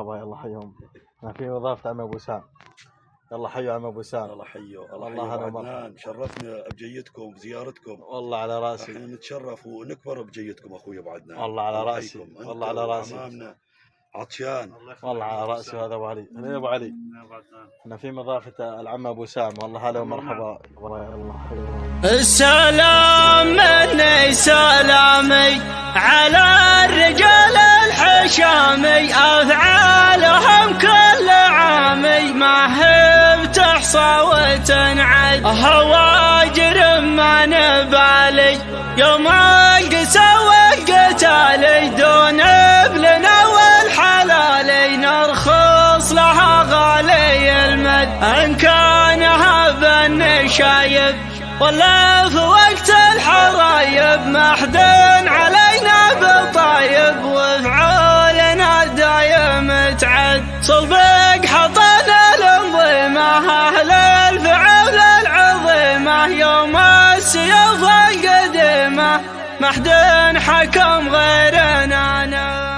مرحبا. يلا حيهم. أنا في وظافة عم أبو سام. يلا حيوا عم أبو سام. الله حيو. والله أنا عدنان شرفنا بجيتكم بزيارتكم. والله على راسي. احنا نتشرف ونكبر بجيتكم اخوي ابو عدنان. والله على راسي. والله على راسي. امامنا عطشان. والله على راسي. هذا ابو علي. انا ابو علي. انا في مضافة العم ابو سام. والله هلا ومرحبا. السلام مني سلامي على الرجال الحشامي، افعالهم كل عامي ما هي بتحصى وتنعد، هواجر ما نبالي يوم القسى والقتالي، دون ابلنا والحلالي نرخص لها غالي المد، ان كانها بالنشايب ولا في وقت الحرايب، ما حد علينا بطايب وفعولنا دايم تعد، صلبك حطنا الانظمة اهل الفعول العظيمة، يوم السيوف القديمة ما حد حكم غيرنا.